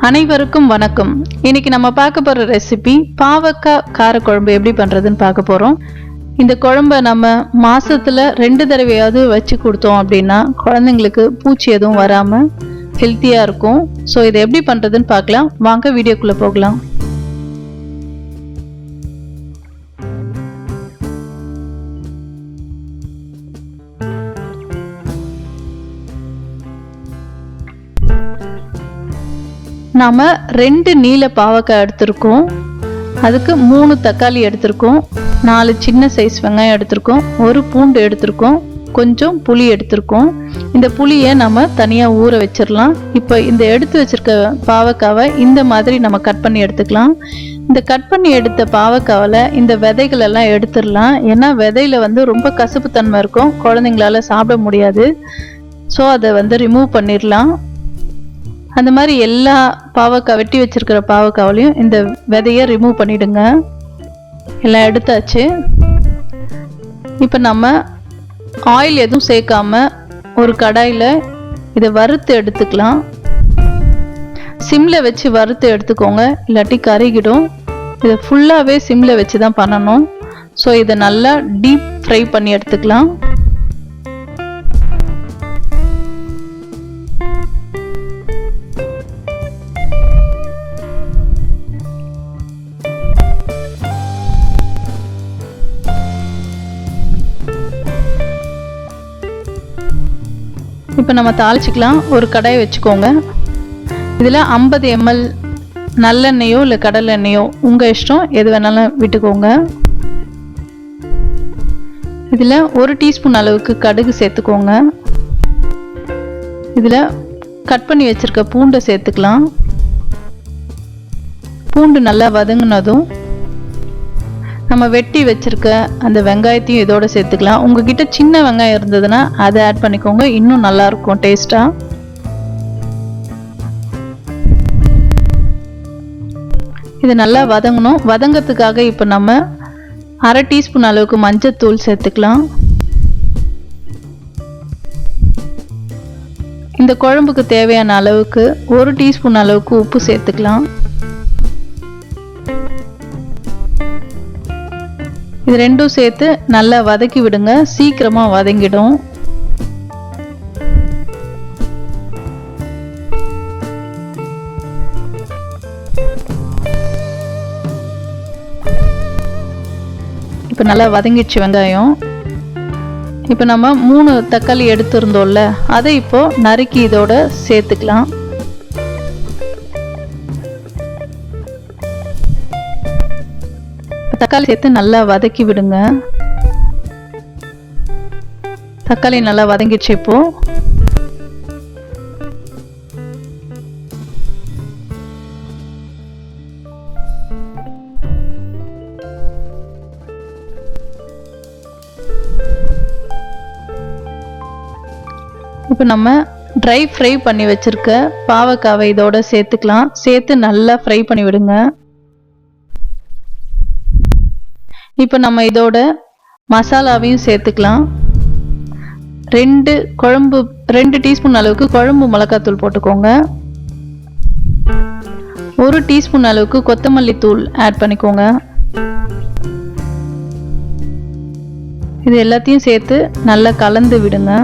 அனைவருக்கும் வணக்கம். இன்னைக்கு நம்ம பார்க்க போற ரெசிபி பாவக்காய் காரக்குழம்பு எப்படி பண்றதுன்னு பார்க்க போறோம். இந்த குழம்பை நம்ம மாசத்துல 2 தடவையாவது வச்சு கொடுத்தோம் அப்படின்னா குழந்தைங்களுக்கு பூச்சி எதுவும் வராம ஹெல்த்தியா இருக்கும். ஸோ இதை எப்படி பண்றதுன்னு பார்க்கலாம். வாங்க வீடியோக்குள்ள போகலாம். நாம 2 நீல பாவக்காய் எடுத்திருக்கோம். அதுக்கு 3 தக்காளி எடுத்திருக்கோம், 4 சின்ன சைஸ் வெங்காயம் எடுத்திருக்கோம், 1 பூண்டு எடுத்திருக்கோம், கொஞ்சம் புளி எடுத்திருக்கோம். இந்த புளியை நம்ம தனியா ஊற வச்சிடலாம். இப்போ இந்த எடுத்து வச்சிருக்க பாவக்காவை இந்த மாதிரி நம்ம கட் பண்ணி எடுத்துக்கலாம். இந்த கட் பண்ணி எடுத்த பாவக்காவில் இந்த விதைகள் எல்லாம் எடுத்துடலாம். ஏன்னா விதையில ரொம்ப கசப்பு தன்மை இருக்கும், குழந்தைங்களால சாப்பிட முடியாது. ஸோ அதை ரிமூவ் பண்ணிடலாம். அந்த மாதிரி எல்லா பாவக்காய் வெட்டி வச்சிருக்கிற பாவக்காவிலையும் இந்த விதையை ரிமூவ் பண்ணிடுங்க. எல்லாம் எடுத்தாச்சு. இப்போ நம்ம ஆயில் எதுவும் சேர்க்காம ஒரு கடாயில் இதை வறுத்து எடுத்துக்கலாம். சிம்மில் வச்சு வறுத்து எடுத்துக்கோங்க, இல்லாட்டி கருகிடும். இதை ஃபுல்லாகவே சிம்மில் வச்சு தான் பண்ணணும். ஸோ இதை நல்லா டீப் ஃப்ரை பண்ணி எடுத்துக்கலாம். இப்போ நம்ம தாளிச்சிக்கலாம். ஒரு கடாயை வச்சுக்கோங்க. இதில் 50 ml நல்லெண்ணெயோ இல்லை கடலை எண்ணெயோ உங்கள் இஷ்டம், எது வேணாலும் விட்டுக்கோங்க. இதில் 1 டீஸ்பூன் அளவுக்கு கடுகு சேர்த்துக்கோங்க. இதில் கட் பண்ணி வச்சுருக்க பூண்டை சேர்த்துக்கலாம். பூண்டு நல்லா வதங்கினதும் நம்ம வெட்டி வச்சிருக்க அந்த வெங்காயத்தையும் இதோட சேர்த்துக்கலாம். உங்ககிட்ட சின்ன வெங்காயம் இருந்ததுன்னா அதை ஆட் பண்ணிக்கோங்க, இன்னும் நல்லா இருக்கும் டேஸ்டா. இது நல்லா வதங்கணும். வதங்கிறதுக்காக இப்போ நம்ம 1/2 டீஸ்பூன் அளவுக்கு மஞ்சத்தூள் சேர்த்துக்கலாம். இந்த குழம்புக்கு தேவையான அளவுக்கு 1 டீஸ்பூன் அளவுக்கு உப்பு சேர்த்துக்கலாம். இது ரெண்டும் சேர்த்து நல்லா வதக்கி விடுங்க, சீக்கிரமா வதங்கிடும். இப்போ நல்லா வதங்கிடுச்சு வெங்காயம். இப்போ நம்ம 3 தக்காளி எடுத்திருந்தோம்ல, அதை இப்போ நறுக்கி இதோட சேர்த்துக்கலாம். தக்காளி சேர்த்து நல்லா வதக்கி விடுங்க. தக்காளி நல்லா வதங்கிடுச்சு. இப்போ இப்போ நம்ம ட்ரை ஃப்ரை பண்ணி வச்சிருக்க பாவக்காவை இதோட சேர்த்துக்கலாம். சேர்த்து நல்லா ஃப்ரை பண்ணி விடுங்க. இப்போ நம்ம இதோட மசாலாவையும் சேர்த்துக்கலாம். 2 டீஸ்பூன் அளவுக்கு குழம்பு மிளகாத்தூள் போட்டுக்கோங்க. 1 டீஸ்பூன் அளவுக்கு கொத்தமல்லி தூள் ஆட் பண்ணிக்கோங்க. இது எல்லாத்தையும் சேர்த்து நல்லா கலந்து விடுங்க.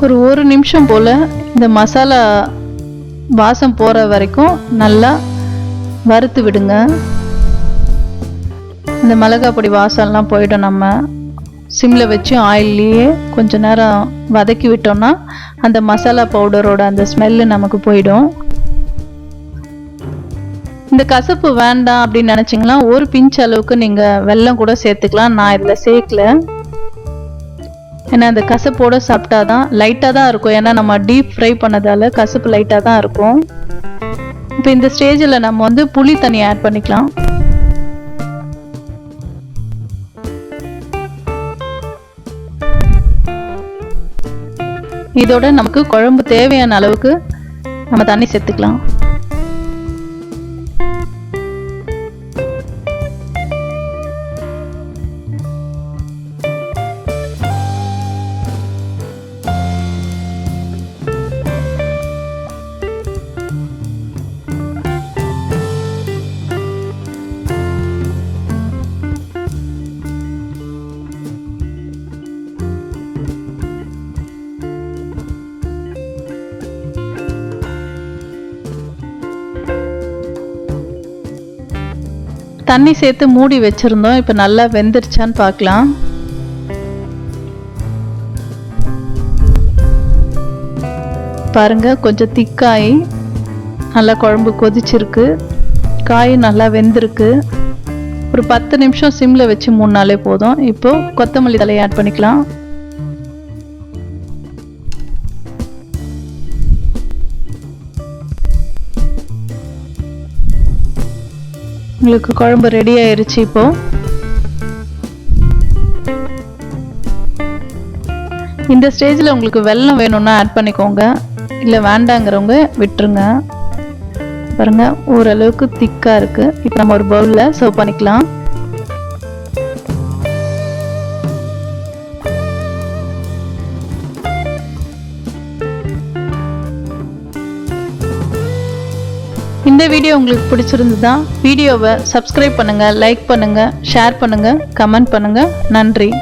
ஒரு 1 நிமிஷம் போல் இந்த மசாலா வாசம் போகிற வரைக்கும் நல்லா வறுத்து விடுங்க. இந்த மிளகாய் பொடி வாசம்லாம் போயிடும். நம்ம சிம்மில் வச்சு ஆயில்லையே கொஞ்ச நேரம் வதக்கி விட்டோம்னா அந்த மசாலா பவுடரோட அந்த ஸ்மெல்லு நமக்கு போயிடும். இந்த கசப்பு வேண்டாம் அப்படின்னு நினச்சிங்கன்னா 1 பிஞ்ச் அளவுக்கு நீங்கள் வெல்லம் கூட சேர்த்துக்கலாம். நான் இதில் சேர்க்கல, ஏன்னா அந்த கசப்போட சாப்பிட்டாதான் லைட்டாக தான் இருக்கும். ஏன்னா நம்ம டீப் ஃப்ரை பண்ணதால கசப்பு லைட்டாக தான் இருக்கும். இப்போ இந்த ஸ்டேஜில் நம்ம புளி தண்ணி ஆட் பண்ணிக்கலாம். இதோட நமக்கு குழம்பு தேவையான அளவுக்கு நம்ம தண்ணி சேர்த்துக்கலாம். தண்ணி சேர்த்து மூடி வச்சிருந்தோம். இப்போ நல்லா வெந்துருச்சான்னு பார்க்கலாம். பாருங்க, கொஞ்சம் திக்காய் நல்லா குழம்பு கொதிச்சிருக்கு. காய் நல்லா வெந்திருக்கு. ஒரு 10 நிமிஷம் சிம்ல வச்சு மூடினாலே போதும். இப்போ கொத்தமல்லி தழையை ஆட் பண்ணிக்கலாம். உங்களுக்கு குழம்பு ரெடி ஆயிருச்சு. இப்போ இந்த ஸ்டேஜில் உங்களுக்கு வெல்லம் வேணும்னா ஆட் பண்ணிக்கோங்க, இல்லை வேண்டாங்கிறவங்க விட்டுருங்க. பாருங்க, ஓரளவுக்கு திக்காக இருக்கு. இப்போ நம்ம ஒரு பவுலில் சர்வ் பண்ணிக்கலாம். இந்த வீடியோ உங்களுக்கு பிடிச்சிருந்ததா வீடியோவை சப்ஸ்கிரைப் பண்ணுங்க, லைக் பண்ணுங்க, ஷேர் பண்ணுங்க, கமெண்ட் பண்ணுங்க. நன்றி.